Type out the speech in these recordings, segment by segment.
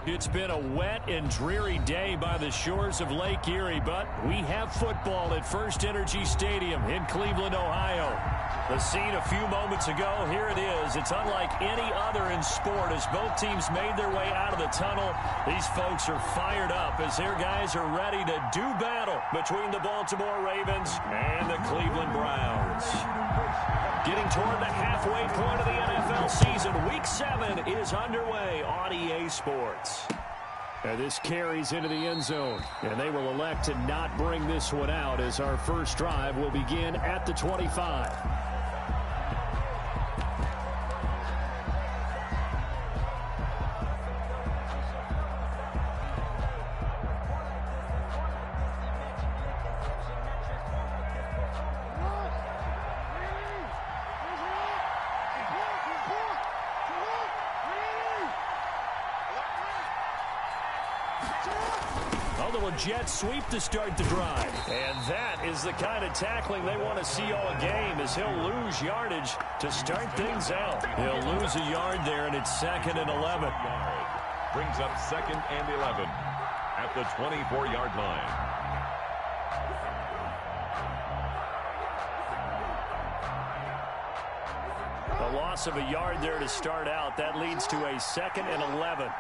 It's been a wet and dreary day by the shores of Lake Erie, but we have football at First Energy Stadium in Cleveland, Ohio. The scene a few moments ago, here it is. It's unlike any other in sport as both teams made their way out of the tunnel. These folks are fired up as their guys are ready to do battle between the Baltimore Ravens and the Cleveland Browns. Getting toward the halfway point of the NFL season, Week 7 is underway on EA Sports. And this carries into the end zone, and they will elect to not bring this one out as our first drive will begin at the 25. Jet sweep to start the drive. And that is the kind of tackling they want to see all game as he'll lose yardage to start things out. He'll lose a yard there, and it's 2nd and 11. Brings up 2nd and 11 at the 24-yard line. A loss of a yard there to start out. That leads to a 2nd and 11.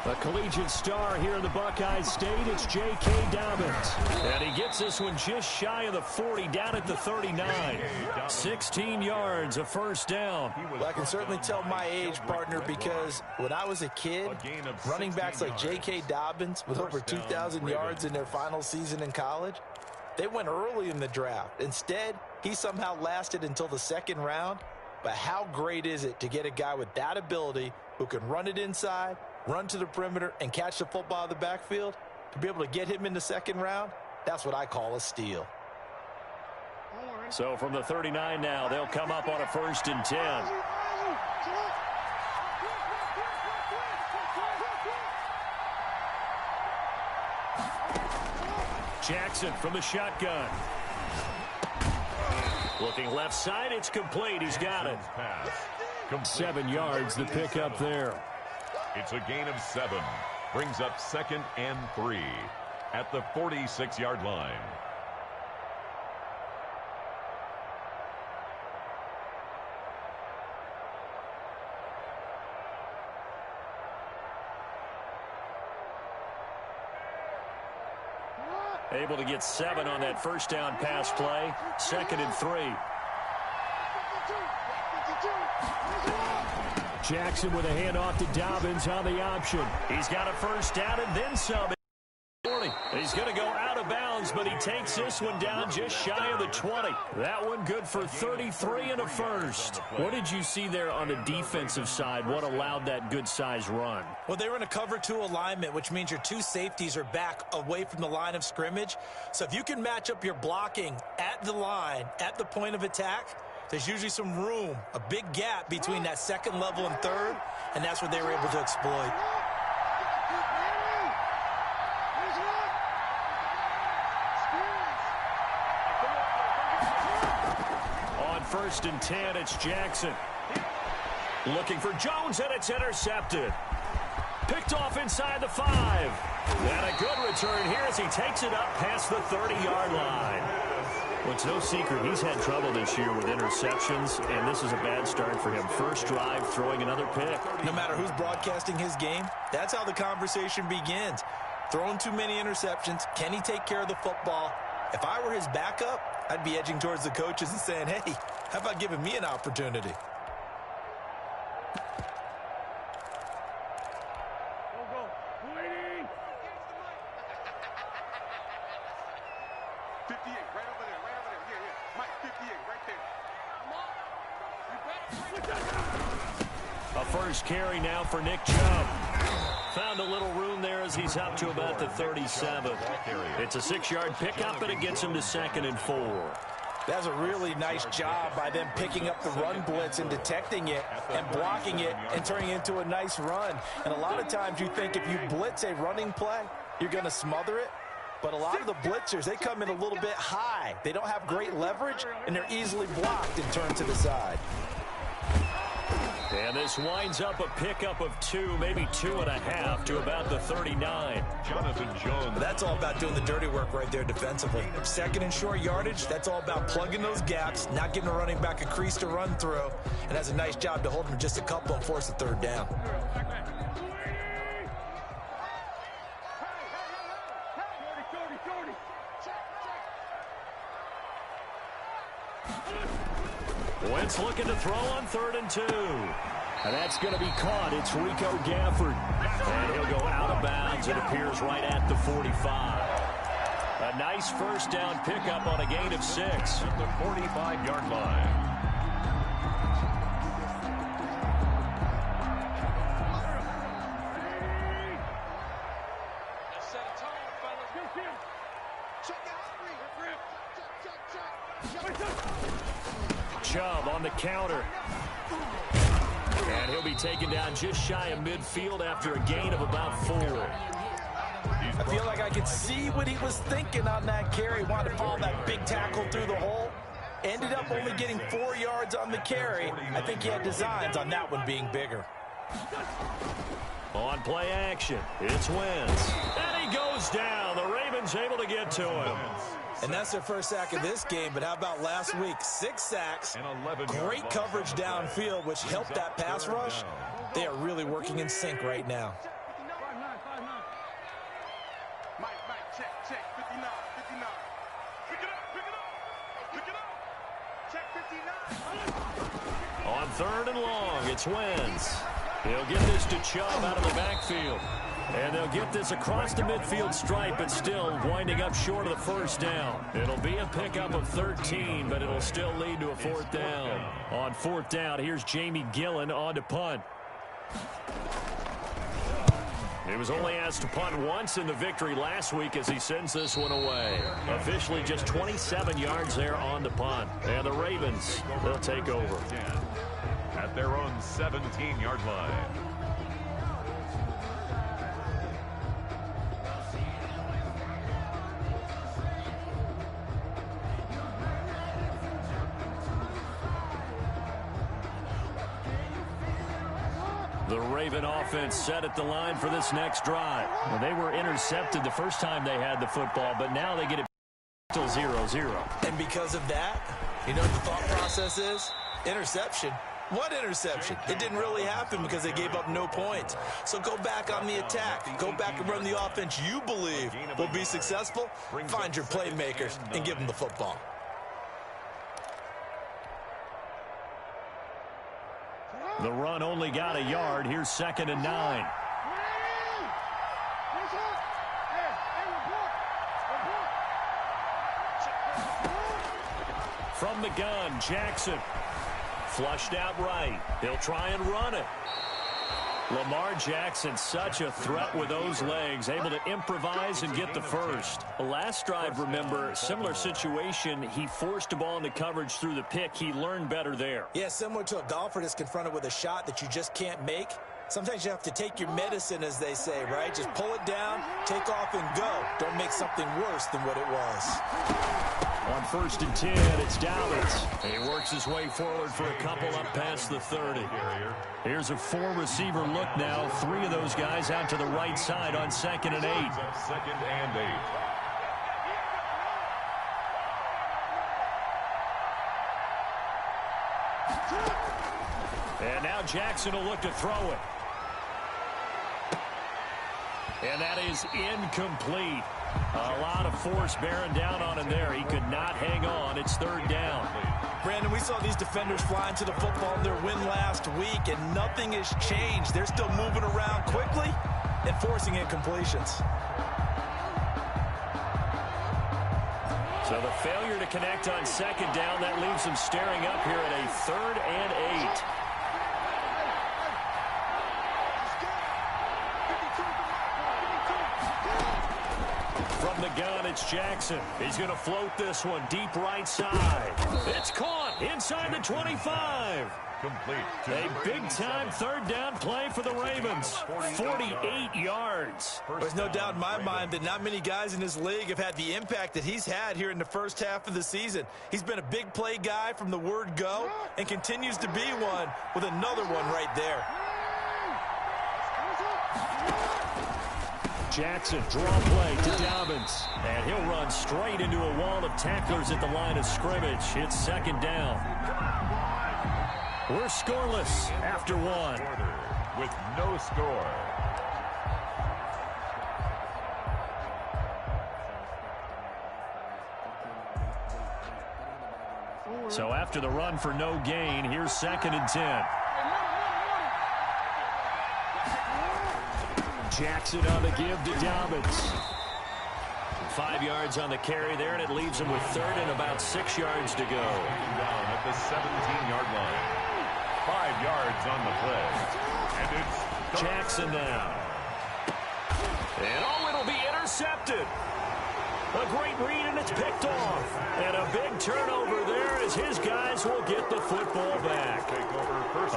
A collegiate star here in the Buckeye State, it's J.K. Dobbins. And he gets this one just shy of the 40, down at the 39. 16 yards, a first down. Well, I can certainly tell my age, partner, because when I was a kid, running backs like J.K. Dobbins with over 2,000 yards in their final season in college, they went early in the draft. Instead, he somehow lasted until the 2nd round. But how great is it to get a guy with that ability who can run it inside, run to the perimeter, and catch the football out of the backfield? To be able to get him in the 2nd round, that's what I call a steal. So from the 39 now, they'll come up on a 1st and 10. Jackson from the shotgun. Looking left side, it's complete. He's got it. 7 yards, the pickup there. It's a gain of 7. Brings up 2nd and 3 at the 46-yard line. Able to get 7 on that first down pass play. 2nd and 3. Jackson with a handoff to Dobbins on the option. He's got a first down and then some. He's going to go out of bounds, but he takes this one down just shy of the 20. That one good for 33 and a first. What did you see there on the defensive side? What allowed that good-sized run? Well, they were in a cover 2 alignment, which means your 2 safeties are back away from the line of scrimmage. So if you can match up your blocking at the line, at the point of attack, there's usually some room, a big gap between that 2nd level and 3rd, and that's what they were able to exploit. On 1st and 10, it's Jackson. Looking for Jones, and it's intercepted. Picked off inside the 5. And a good return here as he takes it up past the 30-yard line. Well, it's no secret he's had trouble this year with interceptions, and this is a bad start for him. First drive, throwing another pick. No matter who's broadcasting his game, that's how the conversation begins. Throwing too many interceptions, can he take care of the football? If I were his backup, I'd be edging towards the coaches and saying, hey, how about giving me an opportunity? A first carry now for Nick Chubb. Found a little room there as he's up to about the 37. It's a 6-yard pickup, and it gets him to 2nd and 4. That's a really nice job by them picking up the run blitz and detecting it and blocking it and turning it into a nice run. And a lot of times you think if you blitz a running play, you're going to smother it. But a lot of the blitzers, they come in a little bit high. They don't have great leverage, and they're easily blocked and turned to the side. And this winds up a pickup of 2, maybe 2.5 to about the 39. Jonathan Jones. That's all about doing the dirty work right there defensively. Second and short yardage, that's all about plugging those gaps, not giving a running back a crease to run through, and has a nice job to hold him just a couple and force a third down. Wentz looking to throw on 3rd and 2. And that's going to be caught. It's Rico Gafford. And he'll go out of bounds. It appears right at the 45. A nice first down pickup on a gain of 6. At the 45-yard line. Chubb on the counter. And he'll be taken down just shy of midfield after a gain of about 4. I feel like I could see what he was thinking on that carry. Wanted to follow that big tackle through the hole. Ended up only getting 4 yards on the carry. I think he had designs on that one being bigger. On play action, it's Wentz. And he goes down. The Ravens able to get to him. And that's their first sack of this game, but how about last week? 6 sacks, great coverage downfield, which helped that pass rush. They are really working in sync right now. On 3rd and long, it's Wentz. He'll get this to Chubb out of the backfield. And they'll get this across the midfield stripe, but still winding up short of the first down. It'll be a pickup of 13, but it'll still lead to a 4th down. On 4th down, here's Jamie Gillen on to punt. He was only asked to punt once in the victory last week as he sends this one away. Officially just 27 yards there on the punt. And the Ravens, they'll take over. At their own 17-yard line. The Raven offense set at the line for this next drive. Well, they were intercepted the first time they had the football, but now they get it till 0-0. And because of that, you know what the thought process is? Interception. What interception? It didn't really happen because they gave up no points. So go back on the attack. Go back and run the offense you believe will be successful. Find your playmakers and give them the football. The run only got a yard. Here's 2nd and 9. From the gun, Jackson. Flushed out right. He'll try and run it. Lamar Jackson, such a threat with those legs, able to improvise and get the first. Last drive, remember, similar situation. He forced a ball into coverage through the pick. He learned better there. Yeah, similar to a golfer that's confronted with a shot that you just can't make. Sometimes you have to take your medicine, as they say, right? Just pull it down, take off, and go. Don't make something worse than what it was. On 1st and 10, it's Dobbins. He works his way forward for a couple up past the 30. Here's a 4-receiver look now. 3 of those guys out to the right side on 2nd and 8. 2nd and 8. And now Jackson will look to throw it. And that is incomplete. A lot of force bearing down on him there. He could not hang on. It's 3rd down. Brandon, we saw these defenders flying to the football in their win last week, and nothing has changed. They're still moving around quickly and forcing incompletions. So the failure to connect on 2nd down, that leaves them staring up here at a 3rd and 8. From the gun, it's Jackson. He's going to float this one deep right side. It's caught. caught inside the 25. Complete. A big-time third down play for the Ravens. 48 yards. There's no doubt in my mind that not many guys in this league have had the impact that he's had here in the first half of the season. He's been a big play guy from the word go and continues to be one with another one right there. Jackson, draw play to Dobbins. And he'll run straight into a wall of tacklers at the line of scrimmage. It's second down. We're scoreless after one. With no score. So after the run for no gain, here's 2nd and 10. Jackson on the give to Dobbins. 5 yards on the carry there, and it leaves him with 3rd and about 6 yards to go. Down at the 17-yard line. 5 yards on the play. And it's Jackson now. And it'll be intercepted. A great read, and it's picked off. And a big turnover there as his guys will get the football back.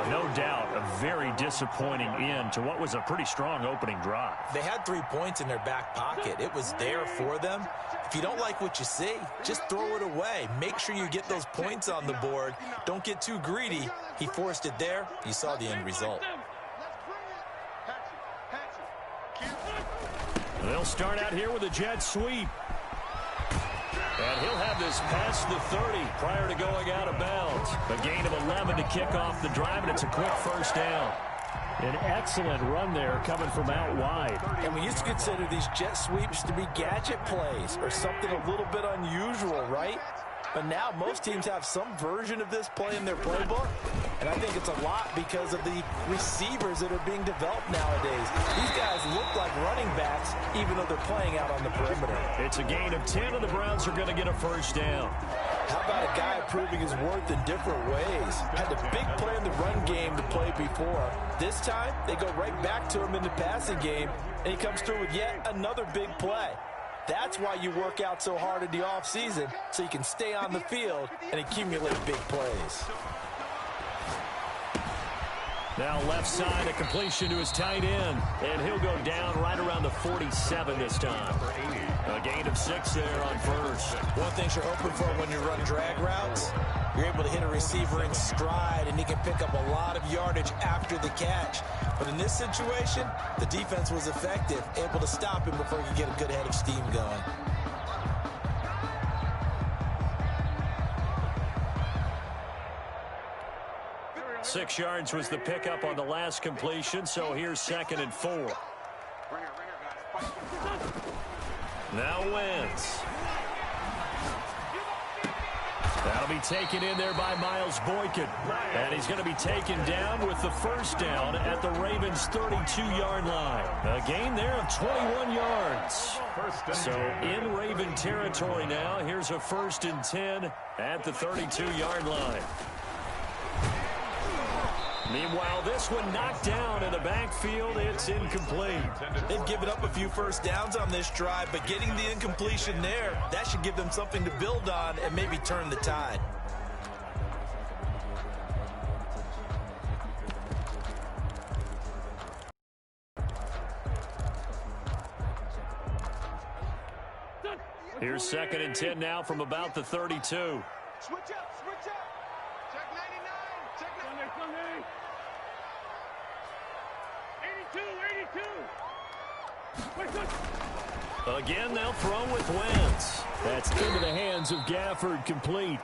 No doubt, a very disappointing end to what was a pretty strong opening drive. They had 3 points in their back pocket. It was there for them. If you don't like what you see, just throw it away. Make sure you get those points on the board. Don't get too greedy. He forced it there. You saw the end result. They'll start out here with a jet sweep. And he'll have this past the 30 prior to going out of bounds. A gain of 11 to kick off the drive, and it's a quick first down. An excellent run there coming from out wide. And we used to consider these jet sweeps to be gadget plays or something a little bit unusual, right? But now most teams have some version of this play in their playbook. And I think it's a lot because of the receivers that are being developed nowadays. These guys look like running backs even though they're playing out on the perimeter. It's a gain of 10, and the Browns are going to get a first down. How about a guy proving his worth in different ways? Had the big play in the run game to play before. This time, they go right back to him in the passing game, and he comes through with yet another big play. That's why you work out so hard in the offseason, so you can stay on the field and accumulate big plays. Now left side, a completion to his tight end. And he'll go down right around the 47 this time. A gain of 6 there on first. One thing you're hoping for when you run drag routes, you're able to hit a receiver in stride, and he can pick up a lot of yardage after the catch. But in this situation, the defense was effective, able to stop him before he could get a good head of steam going. Six yards was the pickup on the last completion, so here's 2nd and 4. Now Wentz. That'll be taken in there by Miles Boykin. And he's going to be taken down with the first down at the Ravens' 32-yard line. A gain there of 21 yards. So in Raven territory now, here's a 1st and 10 at the 32-yard line. Meanwhile, this one knocked down in the backfield. It's incomplete. They've given up a few first downs on this drive, but getting the incompletion there, that should give them something to build on and maybe turn the tide. Here's 2nd and 10 now from about the 32. Switch up, switch up. Check 99, check 99. 82. Again, they'll throw with Wentz. That's into the hands of Gafford, complete.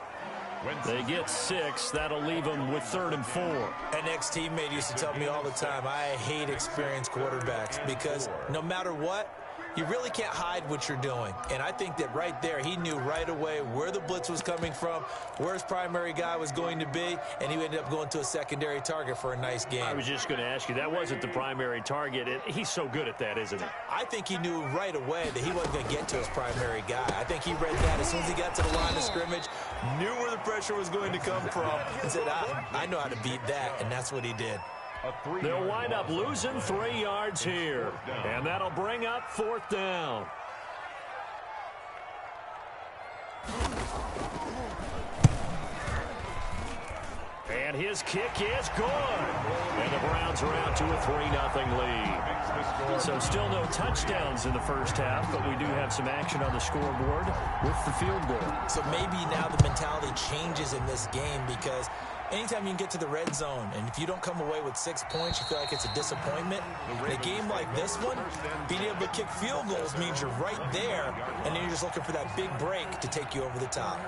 They get 6. That'll leave them with 3rd and 4. An ex-teammate used to tell me all the time, I hate experienced quarterbacks because no matter what, you really can't hide what you're doing. And I think that right there, he knew right away where the blitz was coming from, where his primary guy was going to be, and he ended up going to a secondary target for a nice game. I was just going to ask you, that wasn't the primary target. He's so good at that, isn't he? I think he knew right away that he wasn't going to get to his primary guy. I think he read that as soon as he got to the line of scrimmage, knew where the pressure was going to come from, and said, I know how to beat that, and that's what he did. They'll wind up losing 3 yards here, and that'll bring up 4th down. And his kick is good. And the Browns are out to a 3-0 lead. So still no touchdowns in the first half, but we do have some action on the scoreboard with the field goal. So maybe now the mentality changes in this game, because anytime you can get to the red zone, and if you don't come away with 6 points, you feel like it's a disappointment. In a game like this one, being able to kick field goals means you're right there, and then you're just looking for that big break to take you over the top.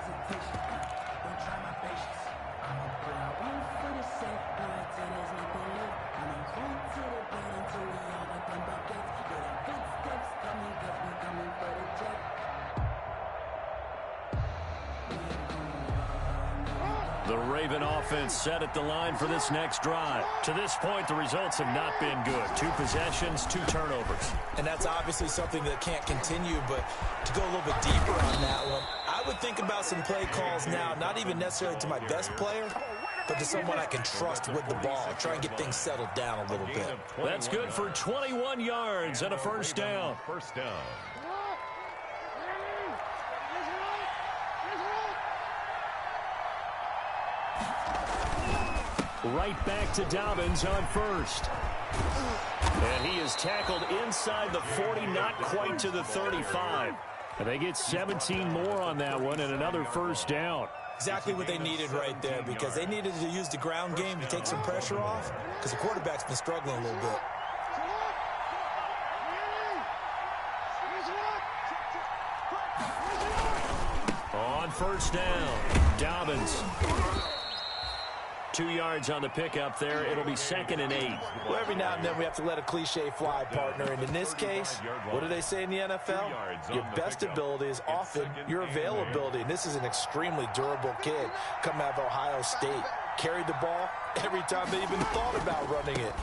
The Raven offense set at the line for this next drive. To this point, the results have not been good. 2 possessions, 2 turnovers. And that's obviously something that can't continue, but to go a little bit deeper on that one, I would think about some play calls now, not even necessarily to my best player, but to someone I can trust with the ball. Try and get things settled down a little bit. That's good for 21 yards and a first down. Right back to Dobbins on first. And he is tackled inside the 40, not quite to the 35. And they get 17 more on that one and another first down. Exactly what they needed right there, because they needed to use the ground game to take some pressure off, because the quarterback's been struggling a little bit. On first down, Dobbins. 2 yards on the pickup there. It'll be 2nd and 8. Well, every now and then we have to let a cliche fly, partner. And in this case, what do they say in the NFL? Your best ability is often your availability. And this is an extremely durable kid coming out of Ohio State. Carried the ball every time they even thought about running it.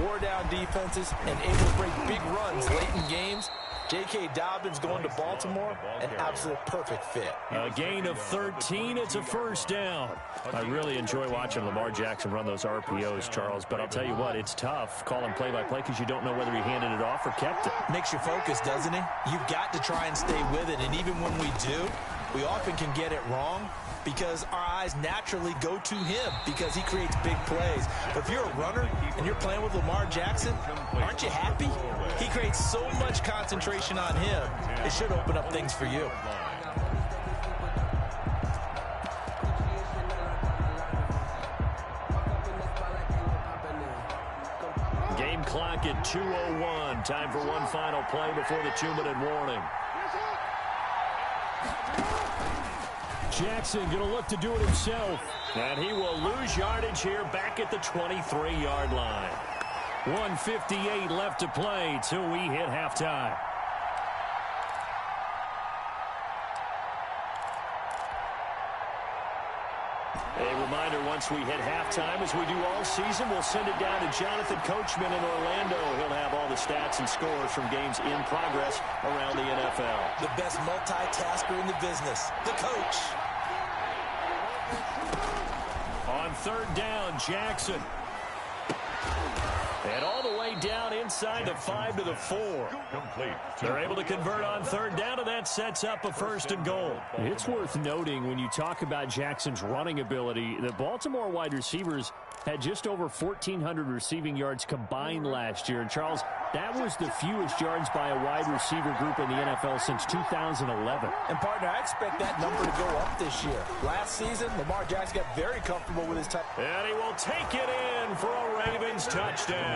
Wore down defenses and able to break big runs late in games. J.K. Dobbins going to Baltimore, an absolute perfect fit. A gain of 13, it's a first down. I really enjoy watching Lamar Jackson run those RPOs, Charles, but I'll tell you what, it's tough calling play-by-play because you don't know whether he handed it off or kept it. Makes you focus, doesn't he? You've got to try and stay with it, and even when we do, we often can get it wrong because our eyes naturally go to him because he creates big plays. But if you're a runner and you're playing with Lamar Jackson, aren't you happy? He creates so much concentration on him. It should open up things for you. Game clock at 2:01. Time for one final play before the 2-minute warning. Jackson going to look to do it himself. And he will lose yardage here back at the 23-yard line. 1:58 left to play till we hit halftime. A reminder, once we hit halftime, as we do all season, we'll send it down to Jonathan Coachman in Orlando. He'll have all the stats and scores from games in progress around the NFL. The best multitasker in the business, the coach. On third down, Jackson. And all the way down inside the 5 to the 4. Complete. They're able to convert on third down, and that sets up a 1st and goal. It's worth noting when you talk about Jackson's running ability, the Baltimore wide receivers had just over 1,400 receiving yards combined last year. And, Charles, that was the fewest yards by a wide receiver group in the NFL since 2011. And, partner, I expect that number to go up this year. Last season, Lamar Jackson got very comfortable with his touchdown. And he will take it in for a Ravens touchdown.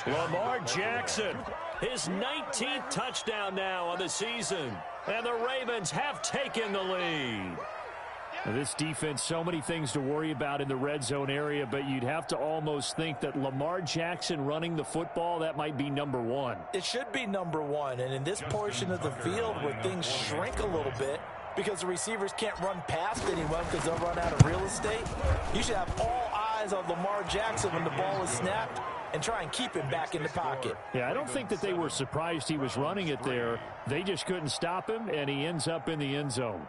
Lamar Jackson, his 19th touchdown now on the season. And the Ravens have taken the lead. Now, this defense, so many things to worry about in the red zone area, but you'd have to almost think that Lamar Jackson running the football, that might be number one. It should be number one, and in this portion of the field where things shrink a little bit because the receivers can't run past anyone because they'll run out of real estate, you should have all eyes on Lamar Jackson when the ball is snapped and try and keep him back in the pocket. Yeah, I don't think that they were surprised he was running it there. They just couldn't stop him, and he ends up in the end zone.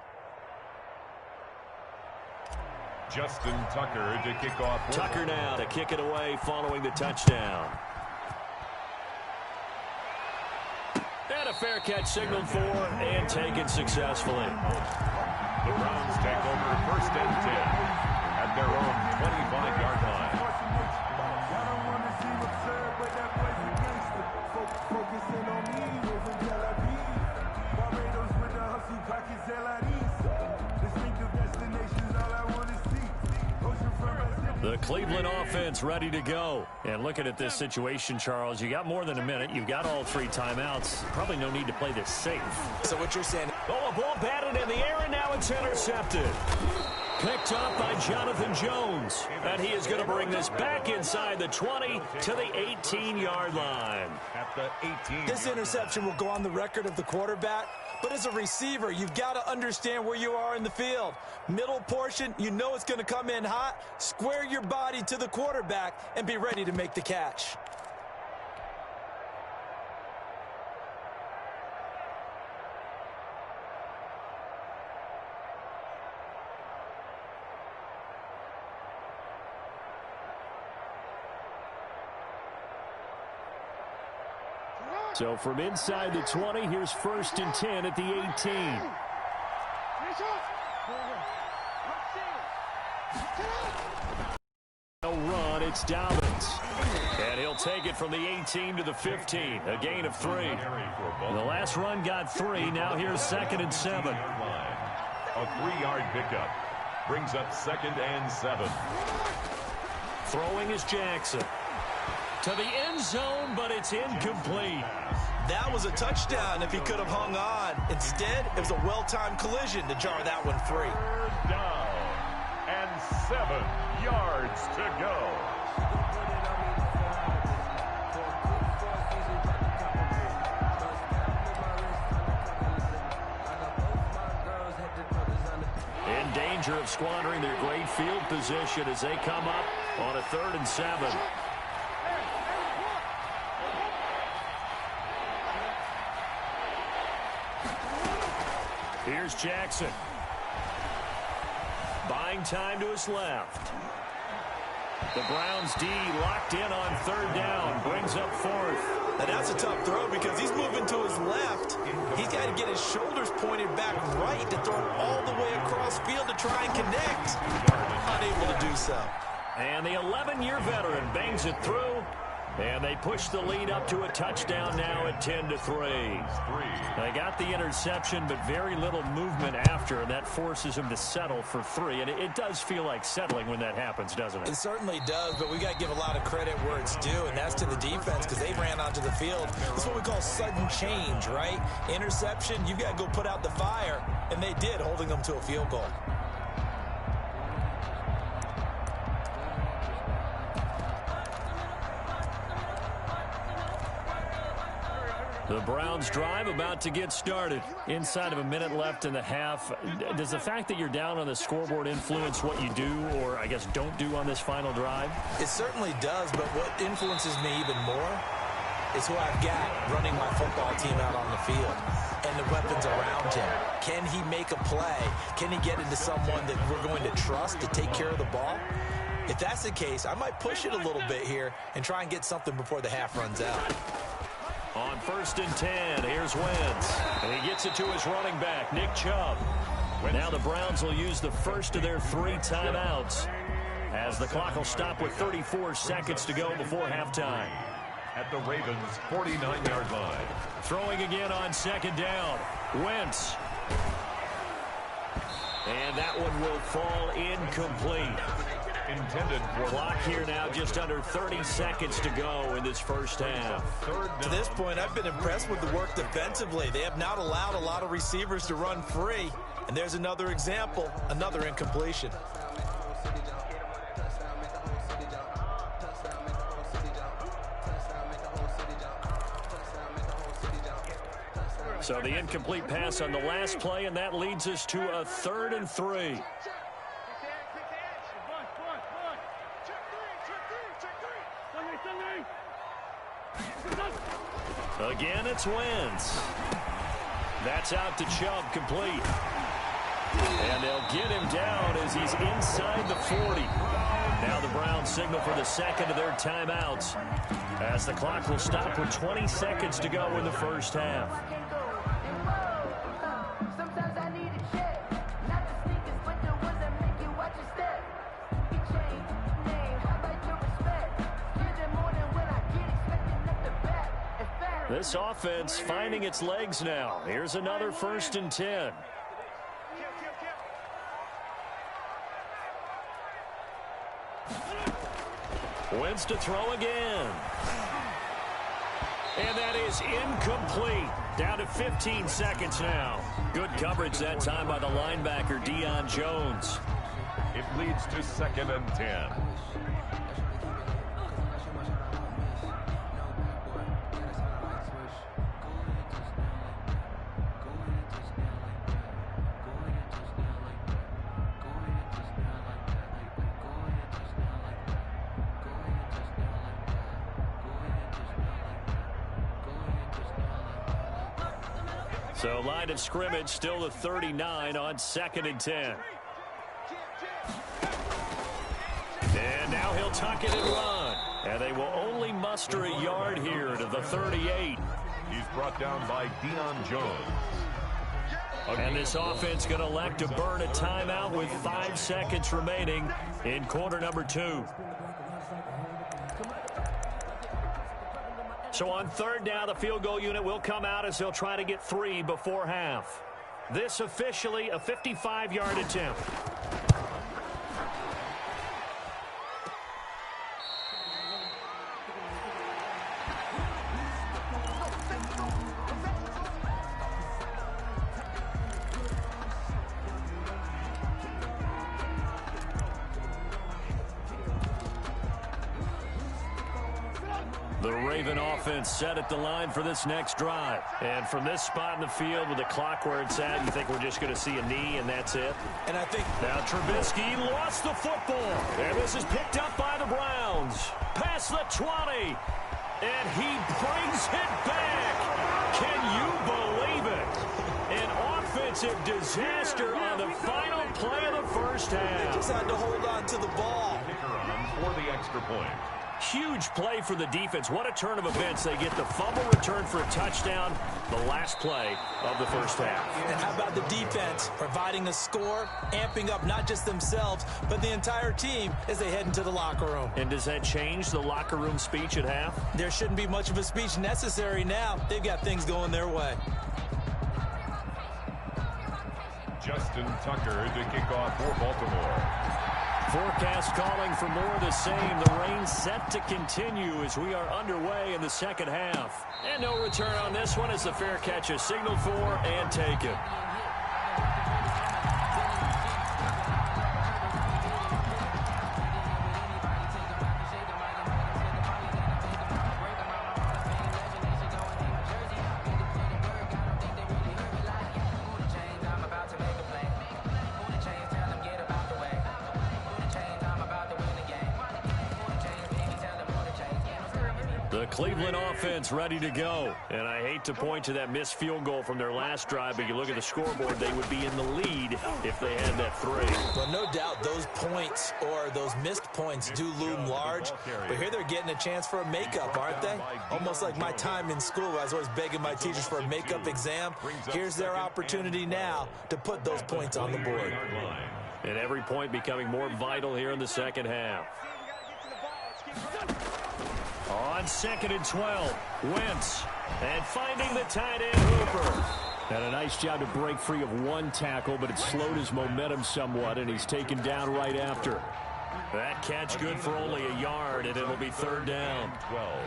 Justin Tucker to kick off. Tucker now to kick it away following the touchdown. And a fair catch signaled for and taken successfully. The Browns take over 1st and 10 at at their own 25-yard line. The Cleveland offense ready to go. And looking at this situation, Charles, you got more than a minute. You've got all 3 timeouts. Probably no need to play this safe. So what you're saying... Oh, a ball batted in the air, and now it's intercepted. Picked up by Jonathan Jones. And he is going to bring this back inside the 20 to the 18-yard line. At the 18. This interception will go on the record of the quarterback. But as a receiver, you've got to understand where you are in the field. Middle portion, you know it's going to come in hot. Square your body to the quarterback and be ready to make the catch. So from inside the 20, here's 1st and 10 at the 18. No run, it's Dobbins. And he'll take it from the 18 to the 15, a gain of 3. The last run got 3, now here's 2nd and 7. A 3-yard pickup brings up 2nd and 7. Throwing is Jackson. To the end zone, but it's incomplete. That was a touchdown if he could have hung on. Instead, it was a well-timed collision to jar that one free. 3rd down and 7 yards to go. In danger of squandering their great field position as they come up on a 3rd and 7. Here's Jackson. Buying time to his left. The Browns D locked in on 3rd down. Brings up 4th. Now that's a tough throw because he's moving to his left. He's got to get his shoulders pointed back right to throw it all the way across field to try and connect. Unable to do so. And the 11-year veteran bangs it through. And they push the lead up to a touchdown now at 10-3. They got the interception, but very little movement after, and that forces them to settle for 3. And it does feel like settling when that happens, doesn't it? It certainly does, but we got to give a lot of credit where it's due, and that's to the defense because they ran onto the field. That's what we call sudden change, right? Interception, you've got to go put out the fire, and they did, holding them to a field goal. The Browns drive about to get started. Inside of a minute left in the half. Does the fact that you're down on the scoreboard influence what you do or, I guess, don't do on this final drive? It certainly does, but what influences me even more is who I've got running my football team out on the field and the weapons around him. Can he make a play? Can he get into someone that we're going to trust to take care of the ball? If that's the case, I might push it a little bit here and try and get something before the half runs out. On 1st and 10, here's Wentz. And he gets it to his running back, Nick Chubb. Now the Browns will use the first of their 3 timeouts as the clock will stop with 34 seconds to go before halftime. At the Ravens' 49-yard line. Throwing again on 2nd down. Wentz. And that one will fall incomplete. Intended for clock here now, just under 30 seconds to go in this first half. To this point, I've been impressed with the work defensively. They have not allowed a lot of receivers to run free. And there's another example, another incompletion. So the incomplete pass on the last play, and that leads us to a 3rd and 3. Again, it's Wentz. That's out to Chubb, complete. And they'll get him down as he's inside the 40. Now the Browns signal for the second of their timeouts as the clock will stop with 20 seconds to go in the first half. This offense finding its legs now. Here's another 1st and 10. Wins to throw again. And that is incomplete. Down to 15 seconds now. Good coverage that time by the linebacker, Deion Jones. It leads to 2nd and 10. So line of scrimmage still the 39 on 2nd and 10. And now he'll tuck it and run. And they will only muster a yard here to the 38. He's brought down by Deion Jones. And this offense going to elect to burn a timeout with 5 seconds remaining in quarter number 2. So on 3rd down, the field goal unit will come out as they'll try to get 3 before half. This officially a 55-yard attempt. The Raven offense set at the line for this next drive. And from this spot in the field with the clock where it's at, you think we're just going to see a knee and that's it? And I think now Trubisky lost the football. And this is picked up by the Browns. Past the 20. And he brings it back. Can you believe it? An offensive disaster on the final play of the first half. They just had to hold on to the ball. Kicker on for the extra point. Huge play for the defense. What a turn of events. They get the fumble return for a touchdown, the last play of the first half. And how about the defense providing a score, amping up not just themselves, but the entire team as they head into the locker room. And does that change the locker room speech at half? There shouldn't be much of a speech necessary now. They've got things going their way. Justin Tucker to kick off for Baltimore. Forecast calling for more of the same. The rain set to continue as we are underway in the second half. And no return on this one as the fair catch is signaled for and taken. The Cleveland offense ready to go. And I hate to point to that missed field goal from their last drive, but you look at the scoreboard, they would be in the lead if they had that 3. Well, no doubt those points or those missed points do loom large. But here they're getting a chance for a makeup, aren't they? Almost like my time in school where I was always begging my teachers for a makeup exam. Here's their opportunity now to put those points on the board. And every point becoming more vital here in the second half. On 2nd and 12, Wentz, and finding the tight end Hooper. Had a nice job to break free of one tackle, but it slowed his momentum somewhat, and he's taken down right after. That catch good for only a yard, and it'll be 3rd down. 12.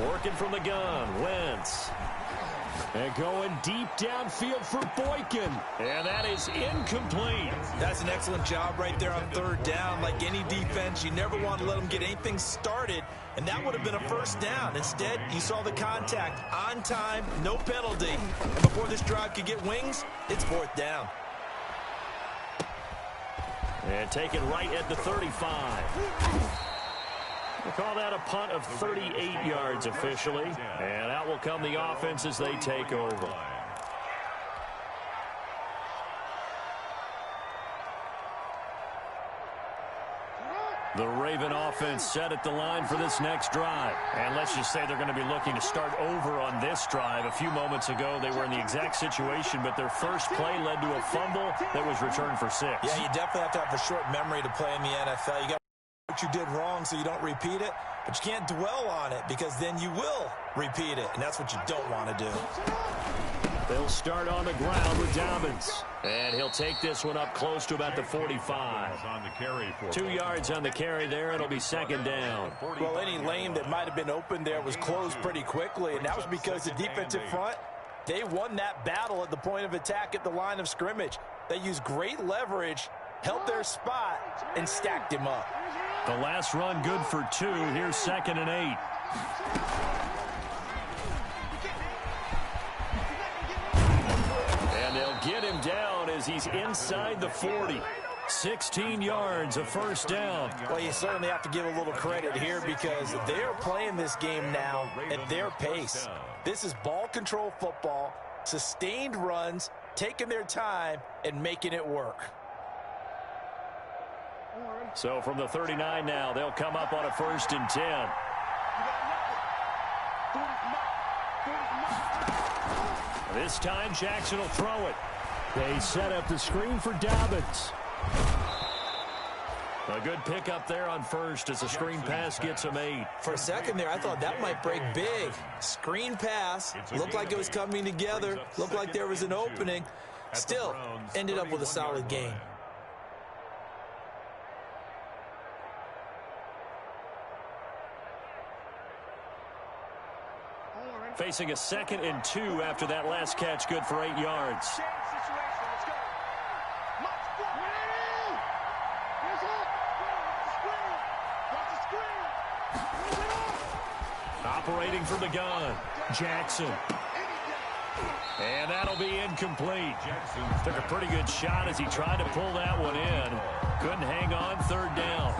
Working from the gun, Wentz. And going deep downfield for Boykin. And that is incomplete. That's an excellent job right there on 3rd down. Like any defense, you never want to let them get anything started. And that would have been a 1st down. Instead, you saw the contact on time, no penalty. And before this drive could get wings, it's 4th down. And taken right at the 35. We'll call that a punt of 38 yards officially. And out will come the offense as they take over. The Raven offense set at the line for this next drive. And let's just say they're going to be looking to start over on this drive. A few moments ago, they were in the exact situation, but their first play led to a fumble that was returned for 6. Yeah, you definitely have to have a short memory to play in the NFL. You got what you did wrong so you don't repeat it, but you can't dwell on it because then you will repeat it, and that's what you don't want to do. They'll start on the ground with Dobbins. And he'll take this one up close to about the 45. 2 yards on the carry there. It'll be second down. Well, any lane that might have been open there was closed pretty quickly, and that was because the defensive front, they won that battle at the point of attack at the line of scrimmage. They used great leverage, held their spot, and stacked him up. The last run good for 2. Here's 2nd and 8. And they'll get him down as he's inside the 40. 16 yards, a first down. Well, you certainly have to give a little credit here because they're playing this game now at their pace. This is ball control football, sustained runs, taking their time, and making it work. So from the 39 now, they'll come up on a 1st and 10. This time, Jackson will throw it. They set up the screen for Dobbins. A good pickup there on 1st as the screen pass gets him 8. For a second there, I thought that might break big. Screen pass, looked like it was coming together, looked like there was an opening. Still, ended up with a solid game. Facing a 2nd and 2 after that last catch, good for 8 yards. Operating from the gun, Jackson. And that'll be incomplete. Took a pretty good shot as he tried to pull that one in. Couldn't hang on, 3rd down.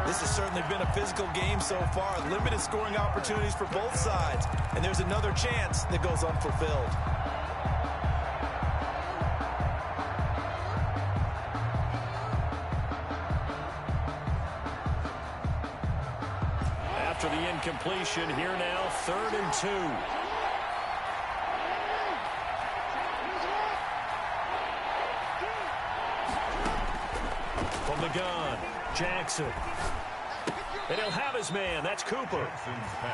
This has certainly been a physical game so far. Limited scoring opportunities for both sides. And there's another chance that goes unfulfilled. After the incompletion, here now, 3rd and 2. From the gun, Jackson. And he'll have his man. That's Cooper.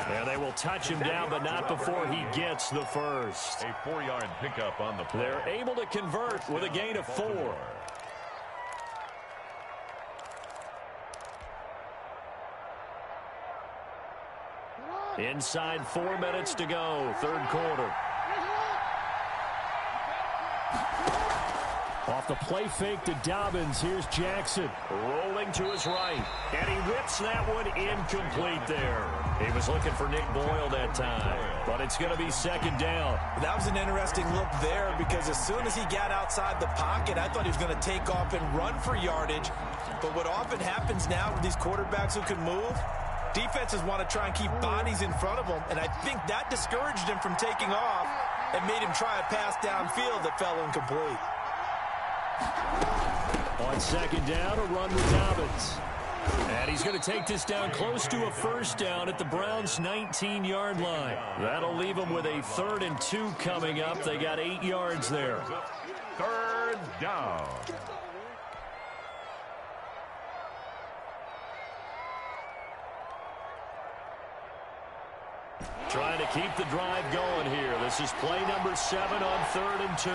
And they will touch him down, but not before he gets the first. A 4-yard pickup on the play. They're able to convert with a gain of 4. Inside 4 minutes to go, 3rd quarter. Off the play fake to Dobbins. Here's Jackson. Rolling to his right. And he whips that one incomplete there. He was looking for Nick Boyle that time. But it's going to be 2nd down. That was an interesting look there because as soon as he got outside the pocket, I thought he was going to take off and run for yardage. But what often happens now with these quarterbacks who can move, defenses want to try and keep bodies in front of them. And I think that discouraged him from taking off and made him try a pass downfield that fell incomplete. On 2nd down, a run with Dobbins. And he's going to take this down close to a first down at the Browns' 19-yard line. That'll leave them with a 3rd and 2 coming up. They got 8 yards there. 3rd down. Trying to keep the drive going here. This is play number 7 on 3rd and 2.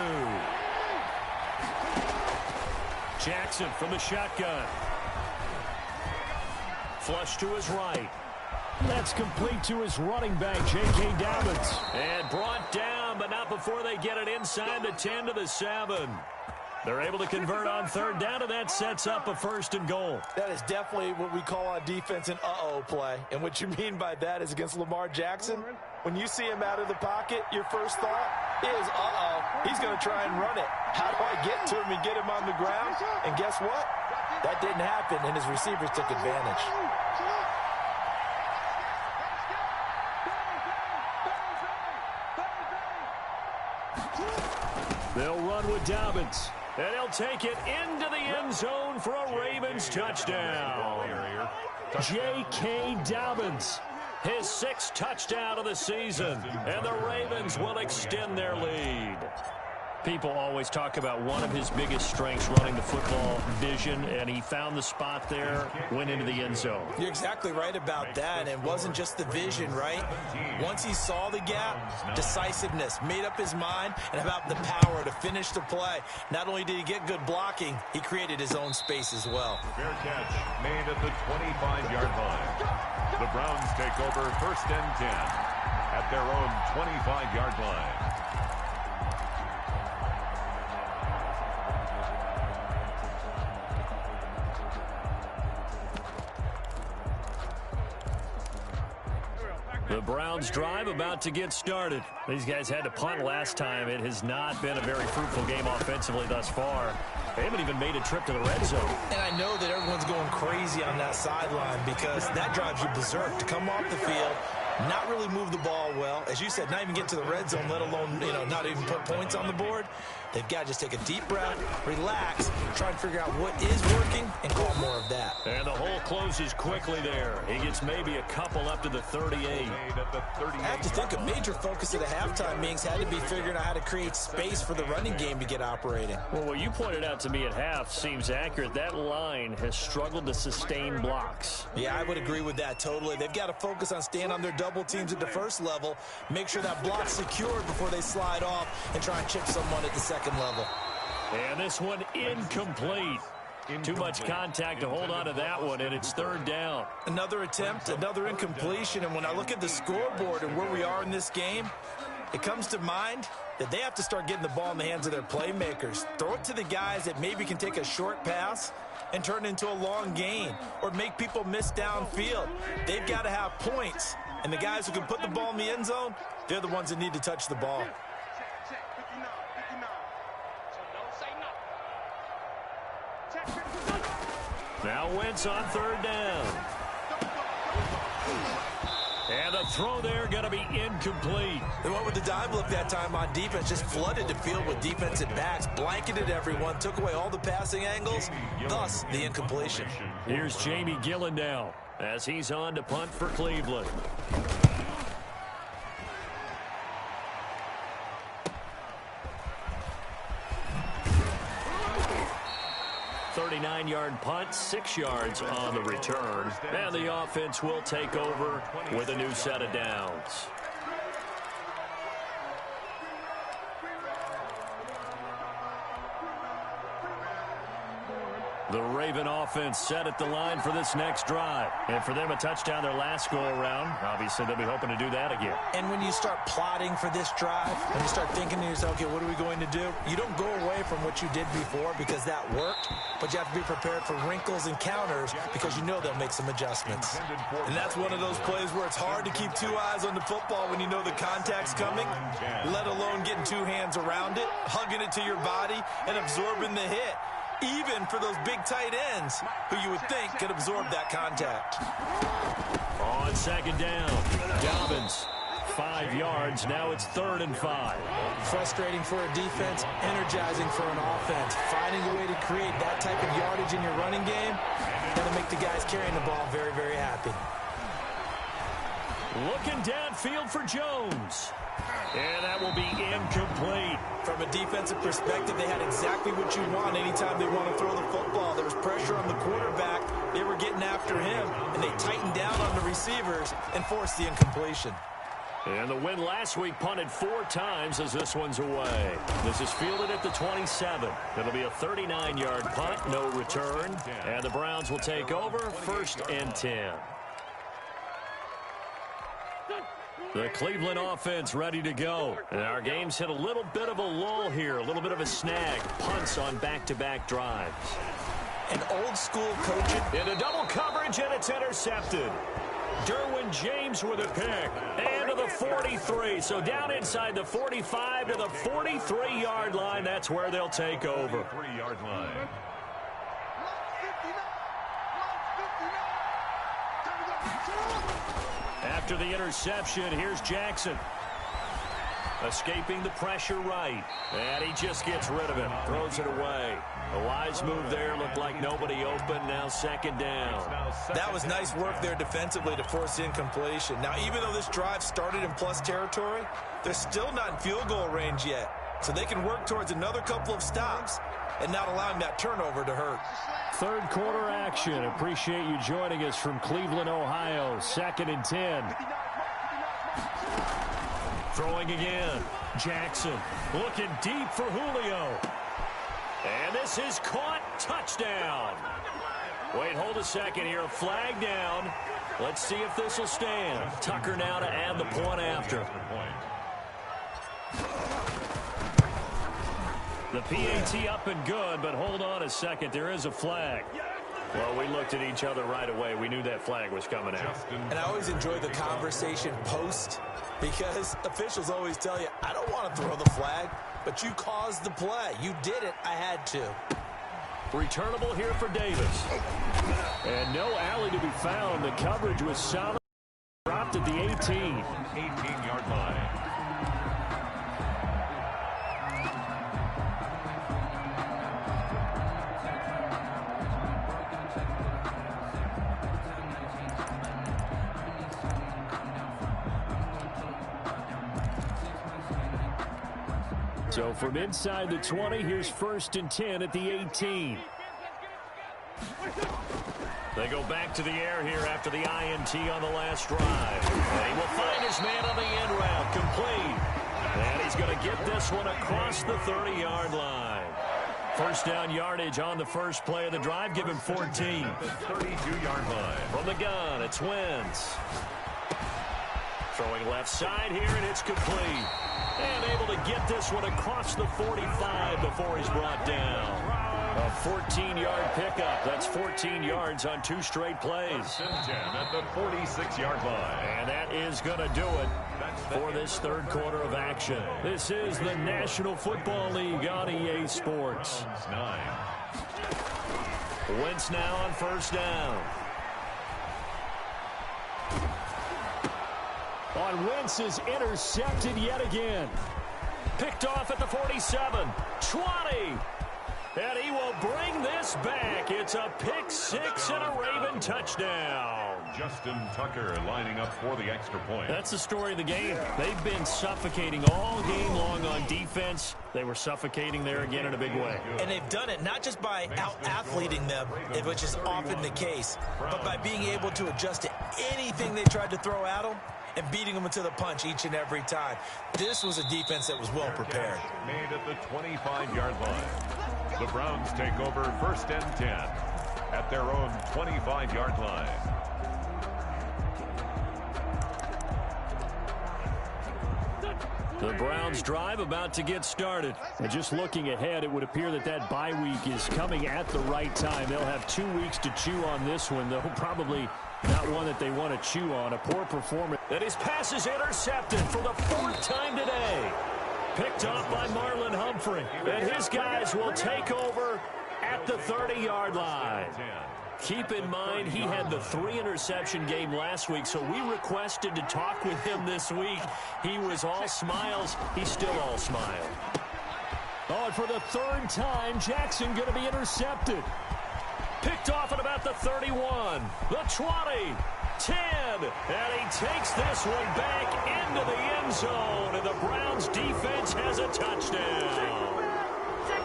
Jackson from the shotgun. Flush to his right. That's complete to his running back, J.K. Dobbins. And brought down, but not before they get it inside the 10 to the 7. They're able to convert on 3rd down, and that sets up a 1st and goal. That is definitely what we call on defense an uh-oh play. And what you mean by that is against Lamar Jackson, when you see him out of the pocket, your first thought is, uh-oh, he's going to try and run it. How do I get to him and get him on the ground? And guess what? That didn't happen, and his receivers took advantage. They'll run with Dobbins. And he'll take it into the end zone for a Ravens touchdown. J.K. Dobbins, his 6th touchdown of the season. And the Ravens will extend their lead. People always talk about one of his biggest strengths, running the football, vision, and he found the spot there, went into the end zone. You're exactly right about that. It wasn't just the vision, right? Once he saw the gap, decisiveness, made up his mind, and about the power to finish the play. Not only did he get good blocking, he created his own space as well. Fair catch made at the 25-yard line. The Browns take over 1st and 10 at their own 25-yard line. The Browns drive about to get started. These guys had to punt last time. It has not been a very fruitful game offensively thus far. They haven't even made a trip to the red zone. And I know that everyone's going crazy on that sideline because that drives you berserk to come off the field, not really move the ball well. As you said, not even get to the red zone, let alone, not even put points on the board. They've got to just take a deep breath, relax, try and figure out what is working, and call more of that. And the hole closes quickly there. He gets maybe a couple up to the 38. I have to think a major focus of the halftime meetings had to be figuring out how to create space for the running game to get operating. Well, what you pointed out to me at half seems accurate. That line has struggled to sustain blocks. Yeah, I would agree with that totally. They've got to focus on staying on their double teams at the first level, make sure that block's secured before they slide off, and try and chip someone at the second level. And this one incomplete. Too much contact to hold on to that one, and it's 3rd down. Another attempt, another incompletion, and when I look at the scoreboard and where we are in this game, it comes to mind that they have to start getting the ball in the hands of their playmakers. Throw it to the guys that maybe can take a short pass and turn it into a long gain or make people miss downfield. They've got to have points, and the guys who can put the ball in the end zone, they're the ones that need to touch the ball. Now Wentz on 3rd down. And the throw there going to be incomplete. They went with the dime look that time on defense, just flooded the field with defensive backs, blanketed everyone, took away all the passing angles, thus the incompletion. Here's Jamie Gillen now as he's on to punt for Cleveland. 39-yard punt, 6 yards on the return. And the offense will take over with a new set of downs. The Raven offense set at the line for this next drive. And for them, a touchdown their last go-around. Obviously, they'll be hoping to do that again. And when you start plotting for this drive, when you start thinking to yourself, okay, what are we going to do? You don't go away from what you did before because that worked, but you have to be prepared for wrinkles and counters because you know they'll make some adjustments. And that's one of those plays where it's hard to keep 2 eyes on the football when you know the contact's coming, let alone getting 2 hands around it, hugging it to your body, and absorbing the hit. Even for those big tight ends who you would think could absorb that contact. On 2nd down, Dobbins, 5 yards. Now it's 3rd and 5. Frustrating for a defense, energizing for an offense. Finding a way to create that type of yardage in your running game, that'll make the guys carrying the ball very, very happy. Looking downfield for Jones. And that will be incomplete. From a defensive perspective, they had exactly what you want anytime they want to throw the football. There was pressure on the quarterback. They were getting after him, and they tightened down on the receivers and forced the incompletion. And the win last week punted 4 times as this one's away. This is fielded at the 27. It'll be a 39-yard punt, no return. And the Browns will take over 1st and 10. The Cleveland offense ready to go. And our game's hit a little bit of a lull here, a little bit of a snag. Punts on back-to-back drives. An old-school coaching. Into double coverage, and it's intercepted. Derwin James with a pick. And to the 43. So down inside the 45 to the 43-yard line. That's where they'll take over. 3-yard line. After the interception, here's Jackson. Escaping the pressure right. And he just gets rid of it. Throws it away. A wise move there. Looked like nobody open. Now second down. That was nice work there defensively to force incompletion. Now, even though this drive started in plus territory, they're still not in field goal range yet. So they can work towards another couple of stops and not allowing that turnover to hurt. Third quarter action. Appreciate you joining us from Cleveland, Ohio. 2nd and 10. Throwing again. Jackson looking deep for Julio. And this is caught. Touchdown. Wait, hold a second here. Flag down. Let's see if this will stand. Tucker now to add the point after. The PAT up and good, but hold on a second. There is a flag. Well, we looked at each other right away. We knew that flag was coming out. And I always enjoy the conversation post because officials always tell you, I don't want to throw the flag, but you caused the play. You did it. I had to. Returnable here for Davis. And no alley to be found. The coverage was solid. Dropped at the 18. 18-yard line. So from inside the 20, here's 1st and 10 at the 18. They go back to the air here after the INT on the last drive. And he will find his man on the end route, complete. And he's going to get this one across the 30-yard line. First down yardage on the first play of the drive. Give him 14. 32-yard line. From the gun, it's Wentz. Throwing left side here, and it's complete. And able to get this one across the 45 before he's brought down. A 14-yard pickup. That's 14 yards on 2 straight plays. 10 at the 46-yard line. And that is going to do it for this third quarter of action. This is the National Football League on EA Sports. 9. Wentz now on first down. On Wentz is intercepted yet again. Picked off at the 47. 20. And he will bring this back. It's a pick six and a Raven touchdown. Justin Tucker lining up for the extra point. That's the story of the game. They've been suffocating all game long on defense. They were suffocating there again in a big way. And they've done it not just by out-athleting them, which is often the case, but by being able to adjust to anything they tried to throw at them and beating them into the punch each and every time. This was a defense that was well prepared. Made at the 25-yard line. The Browns take over 1st and 10 at their own 25-yard line. The Browns drive about to get started. And just looking ahead, it would appear that that bye week is coming at the right time. They'll have 2 weeks to chew on this one, though probably not one that they want to chew on. A poor performance. And his pass is intercepted for the 4th time today. Picked off by Marlon Humphrey. And his guys will take over at the 30-yard line. Keep in mind, he had the 3-interception game last week, so we requested to talk with him this week. He was all smiles. He's still all smile. Oh, and for the 3rd time, Jackson going to be intercepted. Picked off at about the 31, the 20, 10, and he takes this one back into the end zone, and the Browns defense has a touchdown.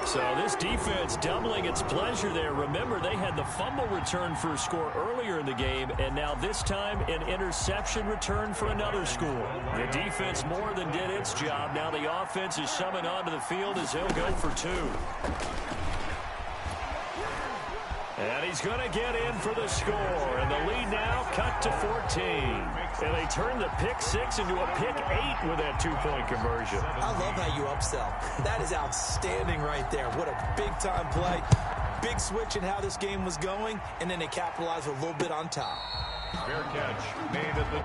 So this defense doubling its pleasure there. Remember, they had the fumble return for a score earlier in the game, and now this time an interception return for another score. The defense more than did its job. Now the offense is summoned onto the field as he'll go for 2. And he's going to get in for the score. And the lead now cut to 14. And they turn the pick 6 into a pick 8 with that 2-point conversion. I love how you upsell. That is outstanding right there. What a big-time play. Big switch in how this game was going, and then they capitalized a little bit on top. Fair catch made at the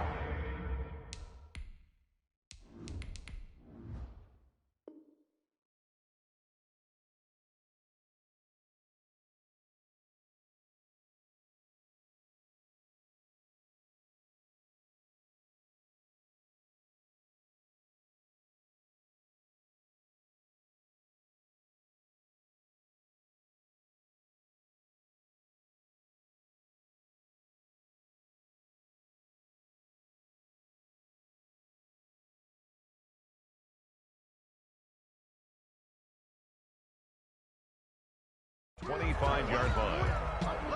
25-yard line.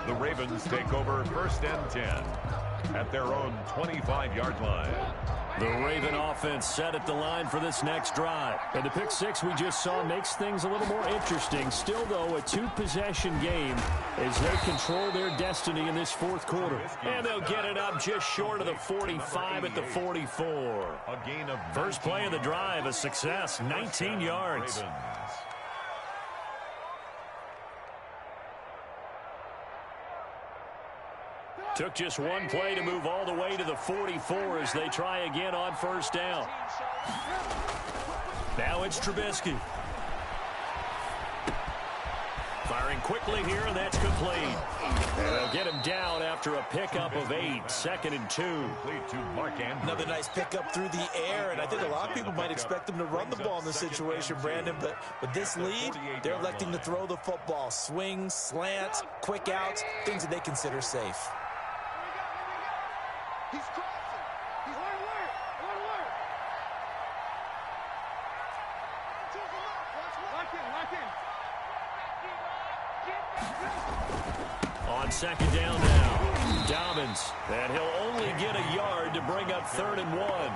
The Ravens take over 1st and 10 at their own 25-yard line. The Raven offense set at the line for this next drive. And the pick six we just saw makes things a little more interesting. Still, though, a two-possession game as they control their destiny in this fourth quarter. And they'll get it up just short of the 45 at the 44. First play of the drive, a success, 19 yards. Took just one play to move all the way to the 44 as they try again on 1st down. Now it's Trubisky. Firing quickly here, and that's complete. And they'll get him down after a pickup of 8, 2nd and 2. Another nice pickup through the air, and I think a lot of people might expect them to run the ball in this situation, Brandon, but with this lead, they're electing to throw the football. Swings, slants, quick outs, things that they consider safe. He's crossing. He's one word. Lock in. On 2nd down now, Dobbins, and he'll only get a yard to bring up 3rd and 1.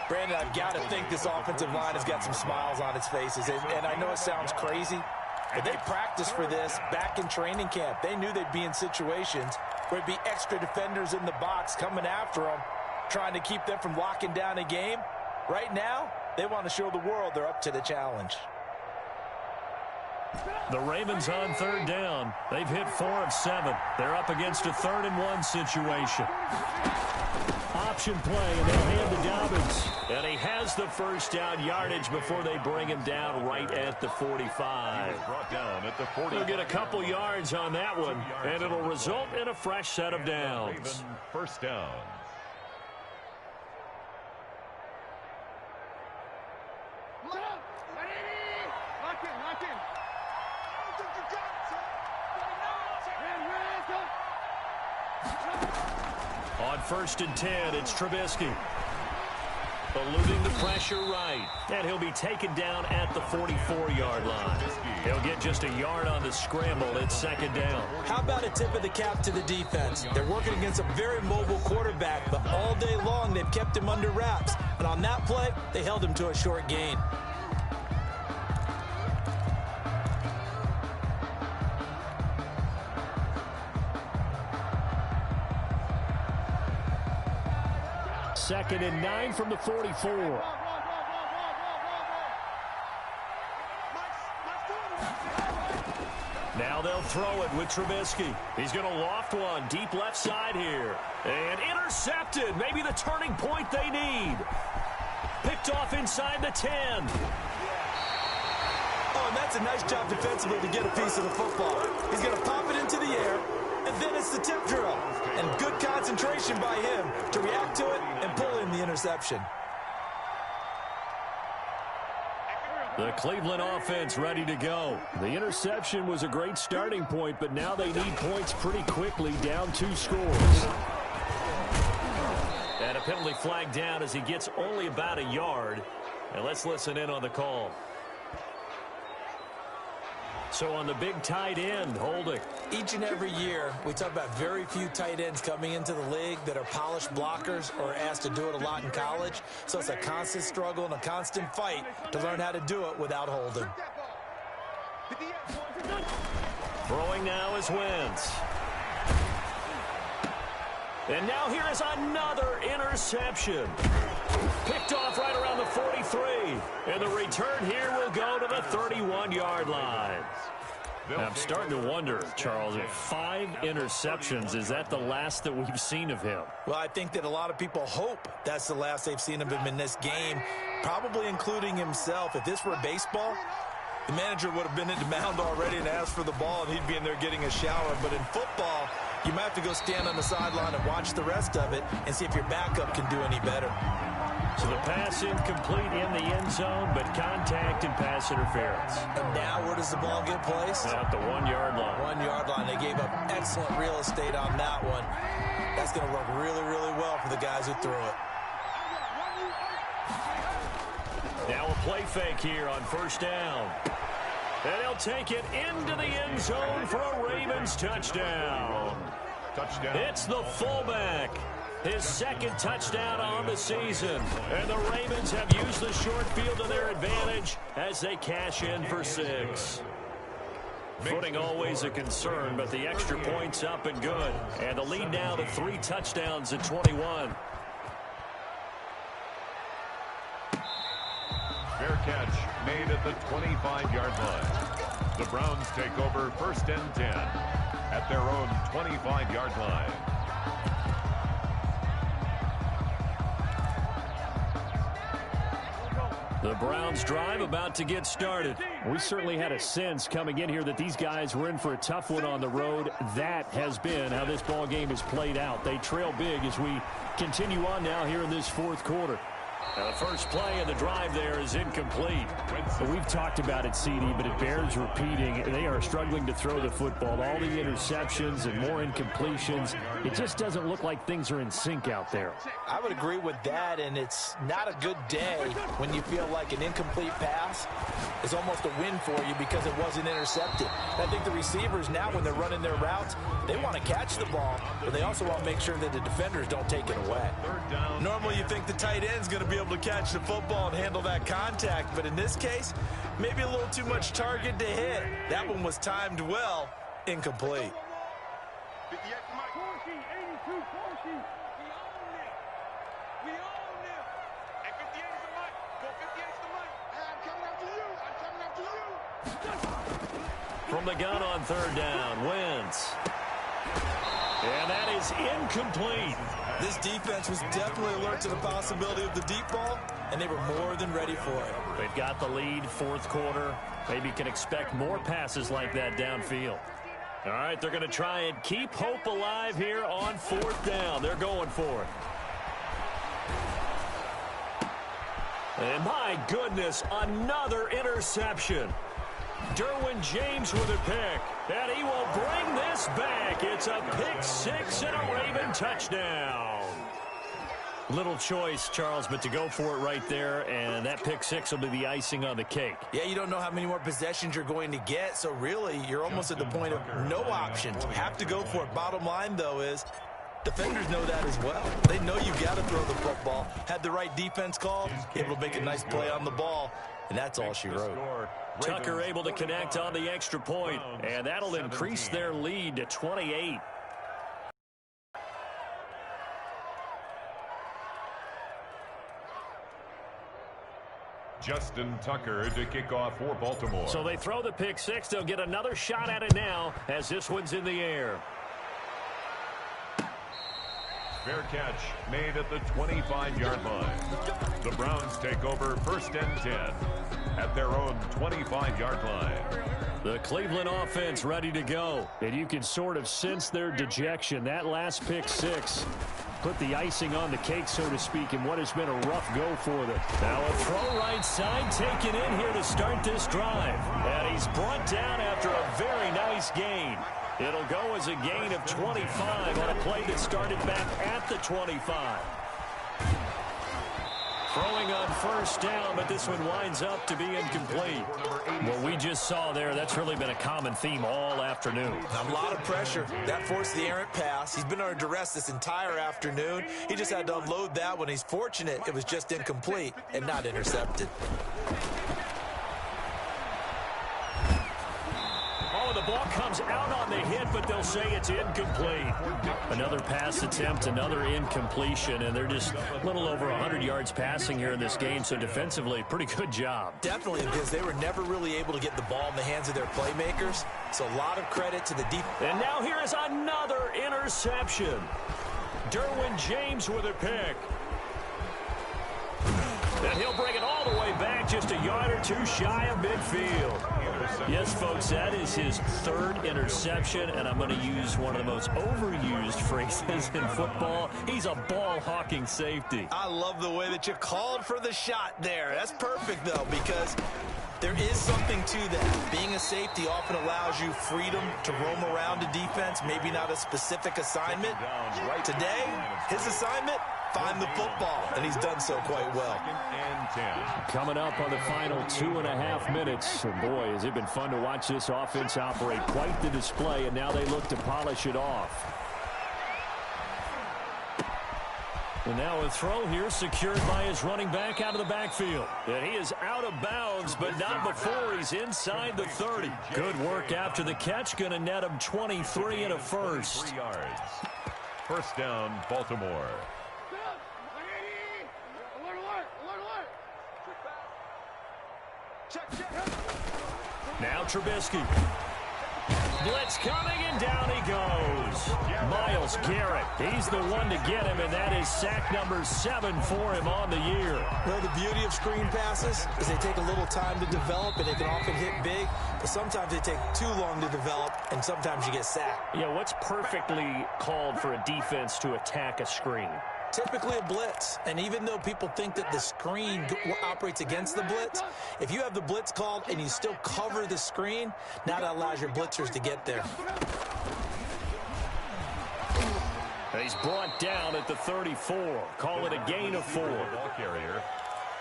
Brandon, I've got to think this offensive line has got some smiles on its faces, and I know it sounds crazy, but they practiced for this back in training camp. They knew they'd be in situations where it'd be extra defenders in the box coming after them, trying to keep them from locking down a game. Right now, they want to show the world they're up to the challenge. The Ravens on 3rd down. They've hit 4 of 7. They're up against a 3rd and 1 situation. Option play, and they'll hand to Dobbins. And he has the 1st down yardage before they bring him down right at the 45. They'll get a couple yards on that one, and it'll result in a fresh set of downs. 1st down. Lock in. On 1st and 10, it's Trubisky. Eluding the pressure right. And he'll be taken down at the 44-yard line. He'll get just a yard on the scramble. It's 2nd down. How about a tip of the cap to the defense? They're working against a very mobile quarterback, but all day long they've kept him under wraps. And on that play, they held him to a short gain. Second and 9 from the 44. Now they'll throw it with Trubisky. He's going to loft one deep left side here. And intercepted. Maybe the turning point they need. Picked off inside the 10. Oh, and that's a nice job defensively to get a piece of the football. He's going to pop it into the air, and then it's the tip drill. And good concentration by him to react to it and pull in the interception. The Cleveland offense ready to go. The interception was a great starting point, but now they need points pretty quickly, down 2 scores. And a penalty flag down as he gets only about a yard. And let's listen in on the call. So on the big tight end, holding. Each and every year, we talk about very few tight ends coming into the league that are polished blockers or asked to do it a lot in college. So it's a constant struggle and a constant fight to learn how to do it without holding. Throwing now is Wentz. And now here is another interception. Picked off right around the 43. And the return here will go to the 31-yard line. I'm starting to wonder, Charles, if 5 interceptions, is that the last that we've seen of him? Well, I think that a lot of people hope that's the last they've seen of him in this game, probably including himself. If this were baseball, the manager would have been at the mound already and asked for the ball, and he'd be in there getting a shower. But in football, you might have to go stand on the sideline and watch the rest of it and see if your backup can do any better. So the pass incomplete in the end zone, but contact and pass interference. And now where does the ball get placed? At the 1-yard line. 1-yard line. They gave up excellent real estate on that one. That's going to work really, really well for the guys who threw it. Now a play fake here on 1st down. And he'll take it into the end zone for a Ravens touchdown. It's the fullback. His second touchdown on the season. And the Ravens have used the short field to their advantage as they cash in for 6. Footing always a concern, but the extra point's up and good. And the lead now to 3 touchdowns at 21. Fair catch made at the 25-yard line. The Browns take over 1st and 10 at their own 25-yard line. The Browns drive about to get started. We certainly had a sense coming in here that these guys were in for a tough one on the road. That has been how this ball game has played out. They trail big as we continue on now here in this 4th quarter. Now the first play of the drive there is incomplete. We've talked about it, CD, but it bears repeating. They are struggling to throw the football. All the interceptions and more incompletions. It just doesn't look like things are in sync out there. I would agree with that, and it's not a good day when you feel like an incomplete pass is almost a win for you because it wasn't intercepted. I think the receivers now, when they're running their routes, they want to catch the ball, but they also want to make sure that the defenders don't take it away. Normally you think the tight end's going to be able to catch the football and handle that contact, but in this case, maybe a little too much target to hit. That one was timed well, incomplete. From the gun on 3rd down, Wentz. And that is incomplete. This defense was definitely alert to the possibility of the deep ball, and they were more than ready for it. They've got the lead, 4th quarter. Maybe can expect more passes like that downfield. All right, they're going to try and keep hope alive here on 4th down. They're going for it. And my goodness, another interception. Derwin James with a pick, and he will bring this back. It's a pick 6 and a Raven touchdown. Little choice, Charles, but to go for it right there, and that pick 6 will be the icing on the cake. Yeah, you don't know how many more possessions you're going to get, so really you're almost at the point of no options. Have to go for it. Bottom line, though, is defenders know that as well. They know you got to throw the football. Had the right defense call, able to make a nice play on the ball, and that's all she wrote. Tucker able to connect on the extra point, and that'll increase their lead to 28. Justin Tucker to kick off for Baltimore. So they throw the pick 6. They'll get another shot at it now as this one's in the air. Fair catch made at the 25-yard line. The Browns take over 1st and 10 at their own 25-yard line. The Cleveland offense ready to go. And you can sort of sense their dejection. That last pick 6 put the icing on the cake, so to speak, in what has been a rough go for them. Now a throw right side taken in here to start this drive. And he's brought down after a very nice gain. It'll go as a gain of 25 on a play that started back at the 25. Throwing on 1st down, but this one winds up to be incomplete. What we just saw there, that's really been a common theme all afternoon. A lot of pressure. That forced the errant pass. He's been under duress this entire afternoon. He just had to unload that one. He's fortunate it was just incomplete and not intercepted. The ball comes out on the hit, but they'll say it's incomplete. Another pass attempt, another incompletion, and they're just a little over 100 yards passing here in this game, so defensively, pretty good job. Definitely, because they were never really able to get the ball in the hands of their playmakers, so a lot of credit to the deep. And now here is another interception. Derwin James with a pick. And he'll bring it all the way back, just a yard or two shy of midfield. Yes, folks, that is his 3rd interception, and I'm going to use one of the most overused phrases in football. He's a ball-hawking safety. I love the way that you called for the shot there. That's perfect, though, because there is something to that. Being a safety often allows you freedom to roam around a defense, maybe not a specific assignment. Today, his assignment, find the football, and he's done so quite well. Coming up on the final 2.5 minutes. And boy, has it been fun to watch this offense operate. Quite the display, and now they look to polish it off. And now a throw here secured by his running back out of the backfield. And he is out of bounds, but not before he's inside the 30. Good work after the catch. Going to net him 23 and a first. 3 yards. First down, Baltimore. Now Trubisky. Blitz coming, and down he goes. Myles Garrett, he's the one to get him, and that is sack number 7 for him on the year. Well, the beauty of screen passes is they take a little time to develop, and they can often hit big, but sometimes they take too long to develop, and sometimes you get sacked. Yeah, what's perfectly called for a defense to attack a screen? Typically a blitz, and even though people think that the screen operates against the blitz, if you have the blitz called and you still cover the screen, now that allows your blitzers to get there. He's brought down at the 34. Call it a gain of 4. Ball carrier.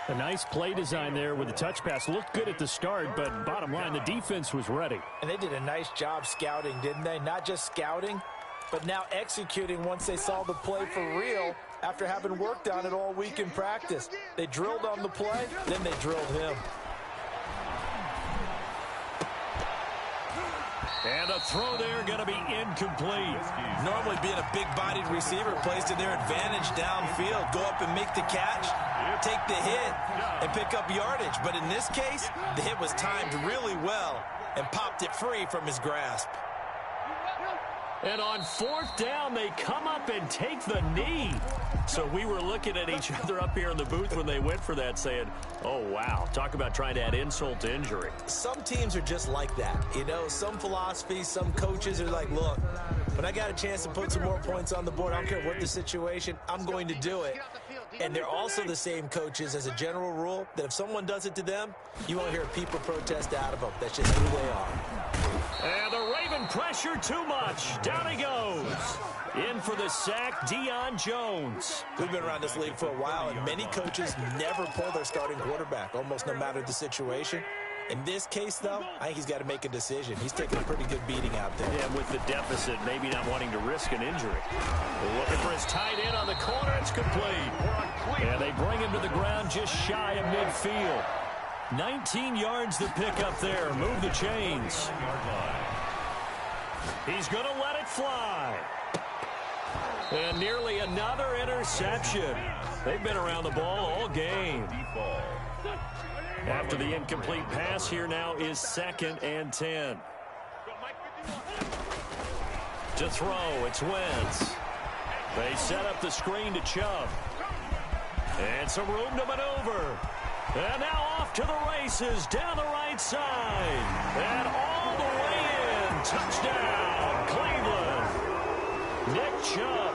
A nice play design there with the touch pass. Looked good at the start, but bottom line, the defense was ready. And they did a nice job scouting, didn't they? Not just scouting, but now executing once they saw the play for real after having worked on it all week in practice. They drilled on the play, then they drilled him. And a throw there going to be incomplete. Normally being a big-bodied receiver plays to their advantage downfield. Go up and make the catch, take the hit, and pick up yardage. But in this case, the hit was timed really well and popped it free from his grasp. And on 4th down, they come up and take the knee. So we were looking at each other up here in the booth when they went for that saying, oh, wow, talk about trying to add insult to injury. Some teams are just like that. You know, some philosophies, some coaches are like, look, when I got a chance to put some more points on the board, I don't care what the situation, I'm going to do it. And they're also the same coaches as a general rule that if someone does it to them, you won't hear people protest out of them. That's just who they are. And the Raven pressure too much. Down he goes. In for the sack, Deion Jones. We've been around this league for a while, and many coaches never pull their starting quarterback, almost no matter the situation. In this case, though, I think he's got to make a decision. He's taking a pretty good beating out there. Yeah, with the deficit, maybe not wanting to risk an injury. Looking for his tight end on the corner. It's complete. And they bring him to the ground just shy of midfield. 19 yards to pick up there. Move the chains. He's going to let it fly. And nearly another interception. They've been around the ball all game. After the incomplete pass, here now is 2nd and 10. To throw, it's Wentz. They set up the screen to Chubb. And some room to maneuver. And now off to the races down the right side. And all the way in. Touchdown, Cleveland. Nick Chubb,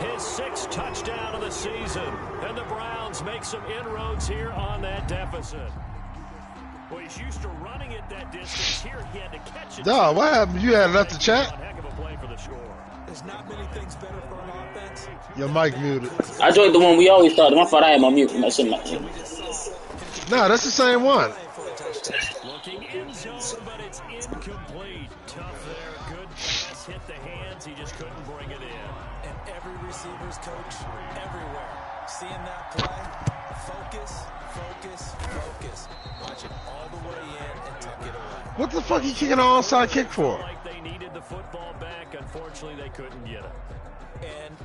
his 6th touchdown of the season. And the Browns make some inroads here on that deficit. Well, he's used to running it that distance. Here he had to catch it. Dog, what happened? You had enough to chat? Heck of a play for the score. There's not many things better for an offense. Your mic muted. I joined the one we always started. My fault, I had my mute. My shit. No, that's the same one. Looking in zone, but it's incomplete. Tough there. Good pass. Hit the hands. He just couldn't bring it in. And every receiver's coach everywhere. Seeing that play, focus, focus, focus. Watch it all the way in and tuck it away. What the fuck are you kicking an onside kick for? Like they needed the football back. Unfortunately, they couldn't get it. And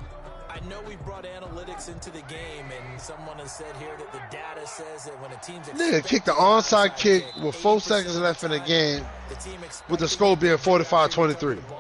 I know we brought analytics into the game, and someone has said here that the data says that when a team's Nigga kicked the onside kick with 4 seconds left in the game with the score being 45-23.